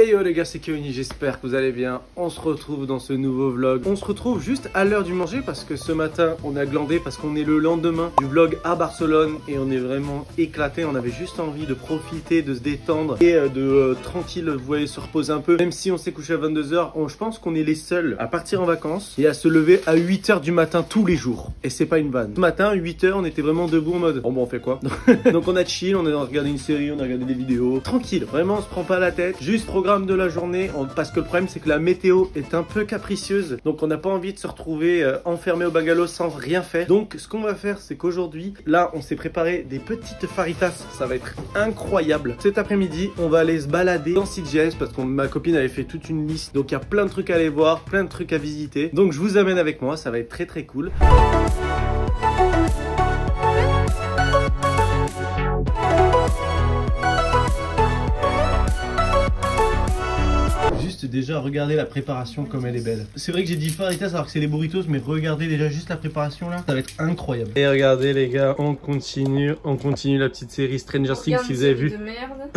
Hey yo les gars, c'est Kevin, j'espère que vous allez bien. On se retrouve dans ce nouveau vlog. On se retrouve juste à l'heure du manger parce que ce matin on a glandé parce qu'on est le lendemain du vlog à Barcelone et on est vraiment éclaté. On avait juste envie de profiter, de se détendre et de tranquille, vous voyez, se reposer un peu. Même si on s'est couché à 22 h, je pense qu'on est les seuls à partir en vacances et à se lever à 8 h du matin tous les jours. Et c'est pas une vanne. Ce matin, 8 h, on était vraiment debout en mode bon, on fait quoi? Donc on a chill, on a regardé une série, on a regardé des vidéos. Tranquille, vraiment on se prend pas la tête. Juste programme de la journée, parce que le problème c'est que la météo est un peu capricieuse, donc on n'a pas envie de se retrouver enfermé au bungalow sans rien faire. Donc ce qu'on va faire, c'est qu'aujourd'hui là on s'est préparé des petites faritas, ça va être incroyable. Cet après-midi on va aller se balader dans Sitges parce que ma copine avait fait toute une liste, donc il y a plein de trucs à aller voir, plein de trucs à visiter, donc je vous amène avec moi, ça va être très très cool. Déjà regardez la préparation comme elle est belle. C'est vrai que j'ai dit faritas alors que c'est les burritos, mais regardez déjà juste la préparation là, ça va être incroyable. Et regardez les gars, on continue la petite série Stranger Things si vous avez vu. De merde.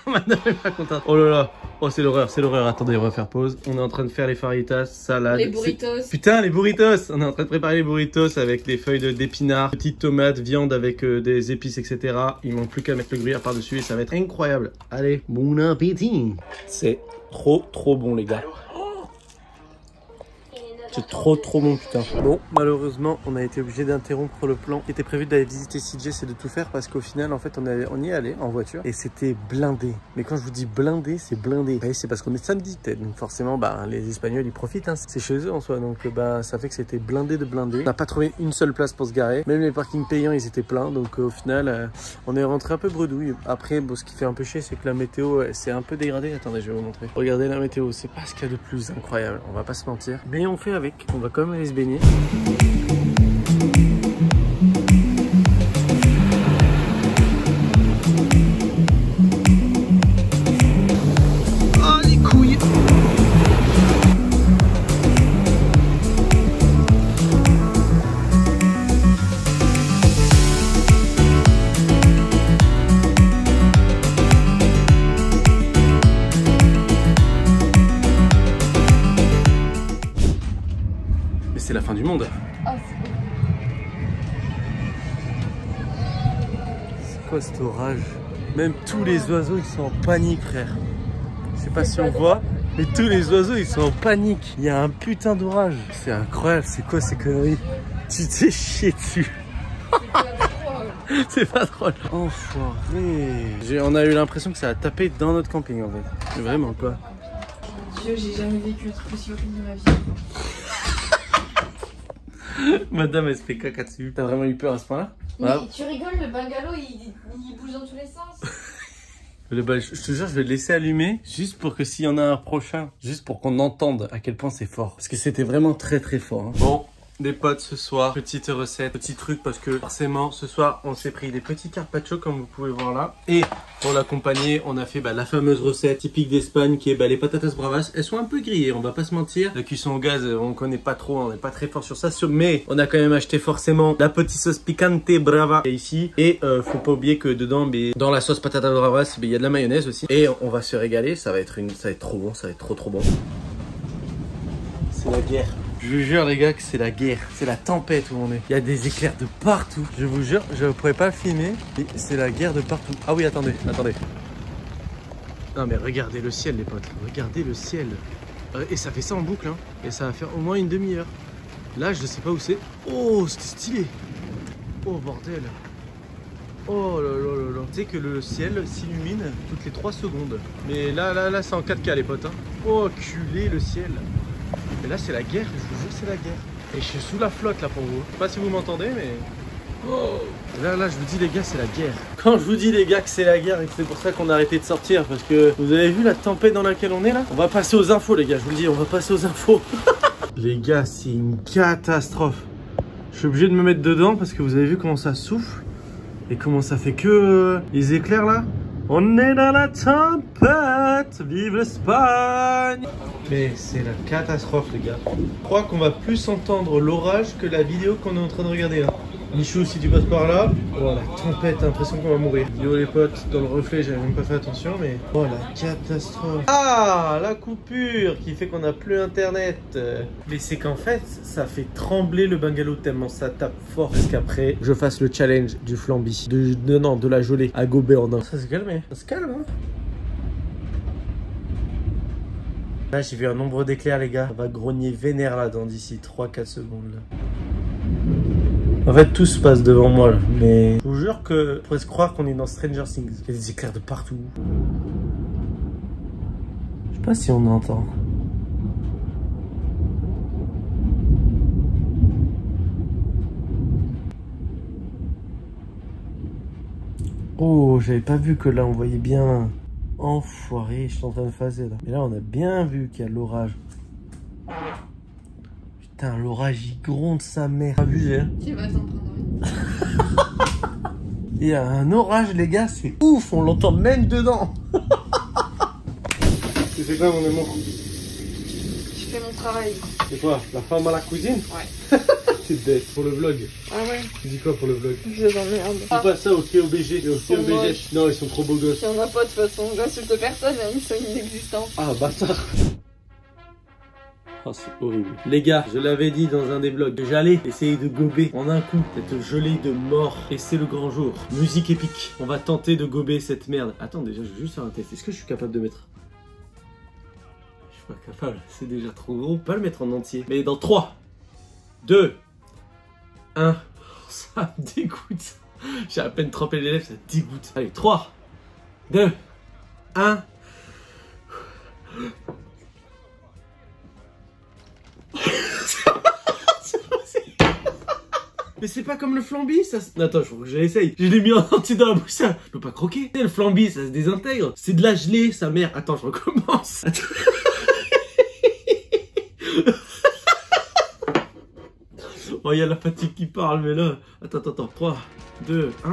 Madame est pas contente. Oh là là, oh c'est l'horreur, c'est l'horreur. Attendez, on va faire pause. On est en train de faire les faritas, salade. Les burritos. Putain, les burritos. On est en train de préparer les burritos avec des feuilles d'épinards, petites tomates, viande avec des épices, etc. Il manque plus qu'à mettre le gruyère par dessus et ça va être incroyable. Allez, bon appétit. C'est trop bon les gars. C'est trop bon putain. Bon, malheureusement on a été obligé d'interrompre le plan qui était prévu d'aller visiter Sitges et de tout faire parce qu'au final en fait on y est allé en voiture et c'était blindé. Mais quand je vous dis blindé, c'est blindé. Et c'est parce qu'on est samedi peut-être, donc forcément bah les Espagnols ils profitent, hein. C'est chez eux en soi, donc bah ça fait que c'était blindé de blindé. On n'a pas trouvé une seule place pour se garer, même les parkings payants ils étaient pleins, donc au final on est rentré un peu bredouille. Après bon, ce qui fait un peu chier c'est que la météo c'est un peu dégradé. Attendez, je vais vous montrer. Regardez la météo, c'est pas ce qu'il y a de plus incroyable, on va pas se mentir, mais on fait avec. On va quand même aller se baigner. Oh les couilles! C'est la fin du monde. Oh, c'est quoi cet orage? Même tous les oiseaux ils sont en panique, frère. Je sais pas si on voit, mais tous les oiseaux ils sont en panique. Il y a un putain d'orage. C'est incroyable, c'est quoi ces conneries? Tu t'es chié dessus. C'est pas drôle. Enfoiré. On a eu l'impression que ça a tapé dans notre camping en fait. Vraiment quoi. Dieu, j'ai jamais vécu un truc aussi horrible de ma vie. Madame elle se fait caca dessus. T'as vraiment eu peur à ce point là? Mais voilà. Tu rigoles, le bungalow il bouge dans tous les sens. Je te jure, je vais le laisser allumer juste pour que s'il y en a un prochain, juste pour qu'on entende à quel point c'est fort. Parce que c'était vraiment très fort, hein. Bon, des potes ce soir, petite recette, petit truc parce que forcément ce soir on s'est pris des petits carpaccio comme vous pouvez voir là. Et pour l'accompagner, on a fait la fameuse recette typique d'Espagne qui est les patatas bravas. Elles sont un peu grillées, on va pas se mentir. La cuisson au gaz, on connaît pas trop, on n'est pas très fort sur ça. Mais on a quand même acheté forcément la petite sauce picante brava ici. Et faut pas oublier que dedans, dans la sauce patatas bravas, il y a de la mayonnaise aussi. Et on va se régaler, ça va être trop bon, ça va être trop bon. C'est la guerre. Je vous jure les gars que c'est la guerre, c'est la tempête où on est. Il y a des éclairs de partout. Je vous jure, je ne pourrais pas filmer, mais c'est la guerre de partout. Ah oui, attendez. Non mais regardez le ciel les potes, regardez le ciel. Et ça fait ça en boucle, hein. Et ça va faire au moins une demi-heure. Là, je sais pas où c'est. Oh, c'était stylé. Oh bordel. Oh là là là là. Tu sais que le ciel s'illumine toutes les 3 secondes. Mais là, c'est en 4K les potes, hein. Oh, culé le ciel. Et là c'est la guerre, je vous jure c'est la guerre. Et je suis sous la flotte là pour vous. Je sais pas si vous m'entendez mais... Oh là je vous dis les gars c'est la guerre. Quand je vous dis les gars que c'est la guerre et que c'est pour ça qu'on a arrêté de sortir parce que vous avez vu la tempête dans laquelle on est là? On va passer aux infos les gars, je vous le dis, on va passer aux infos. Les gars c'est une catastrophe. Je suis obligé de me mettre dedans parce que vous avez vu comment ça souffle. Et comment ça fait que les éclairs là. On est dans la tempête, vive l'Espagne. Mais c'est la catastrophe les gars. Je crois qu'on va plus entendre l'orage que la vidéo qu'on est en train de regarder là. Michou, si tu passes par là, oh la tempête, t'as l'impression qu'on va mourir. Yo les potes, dans le reflet, j'avais même pas fait attention, mais oh la catastrophe. Ah, la coupure qui fait qu'on n'a plus internet. Mais c'est qu'en fait, ça fait trembler le bungalow tellement ça tape fort. Parce qu'après, je fasse le challenge du flambi, de la gelée à gober en un. Ça se calme, ça se calme, hein. Là, j'ai vu un nombre d'éclairs, les gars. Ça va grogner vénère là dans d'ici 3-4 secondes. Là. En fait, tout se passe devant moi, là. Mais je vous jure que on pourrait se croire qu'on est dans Stranger Things. Il y a des éclairs de partout. Je sais pas si on entend. Oh, j'avais pas vu que là, on voyait bien. Enfoiré, je suis en train de phaser là. Mais là, on a bien vu qu'il y a l'orage. Putain, l'orage, il gronde sa mère. Abusé, hein. Tu vas t'en prendre une. Il y a un orage, les gars, c'est ouf, on l'entend même dedans. Tu fais quoi, mon amour? Je fais mon travail. C'est quoi, la femme à la cuisine? Ouais. C'est bête, pour le vlog. Ah ouais? Tu dis quoi pour le vlog? Je les emmerde. C'est pas ça au TOBG et au TOBG. Non, ils sont trop beaux gosses. Il y en a pas de toute façon. J'insulte personne, mais ils sont inexistants. Ah, bâtard. Oh, c'est horrible. Les gars, je l'avais dit dans un des vlogs, que j'allais essayer de gober en un coup cette gelée de mort. Et c'est le grand jour. Musique épique. On va tenter de gober cette merde. Attends, déjà, je vais juste faire un test. Est-ce que je suis capable de mettre... Je suis pas capable. C'est déjà trop gros. On peut pas le mettre en entier. Mais dans 3, 2, 1. Ça me dégoûte. J'ai à peine trempé les lèvres, ça dégoûte. Allez, 3, 2, 1. Mais c'est pas comme le flambi, ça. Attends, il faut que j'essaye. Je l'ai mis en entier dans la bouche, ça. Je peux pas croquer. Le flambi, ça se désintègre. C'est de la gelée, sa mère. Attends, je recommence. Attends. Oh, il y a la fatigue qui parle, mais là. Attends. 3, 2, 1.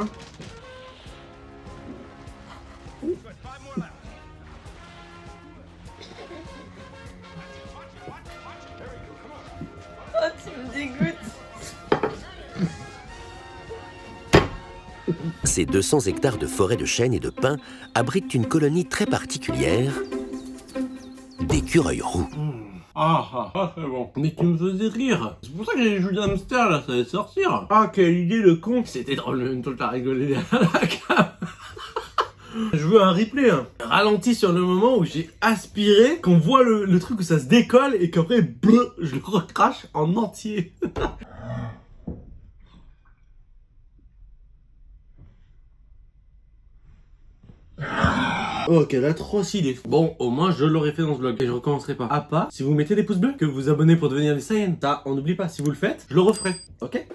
Oh, tu me dégoûtes. Ces 200 hectares de forêt de chênes et de pins abritent une colonie très particulière, d'écureuils roux. C'est bon. Mais tu me faisais rire. C'est pour ça que j'ai joué hamster là, ça allait sortir. Ah, quelle idée le con. C'était drôle, même toi t'as rigolé derrière la cam. Je veux un replay, hein. Ralenti sur le moment où j'ai aspiré, qu'on voit le truc où ça se décolle et qu'après, bleu, je le recrache en entier. Ok, là, trop idées. Bon, au moins, je l'aurais fait dans ce vlog et je recommencerai pas. À part, si vous mettez des pouces bleus, que vous vous abonnez pour devenir des Saiyans. Ça, on n'oublie pas. Si vous le faites, je le referai. Ok?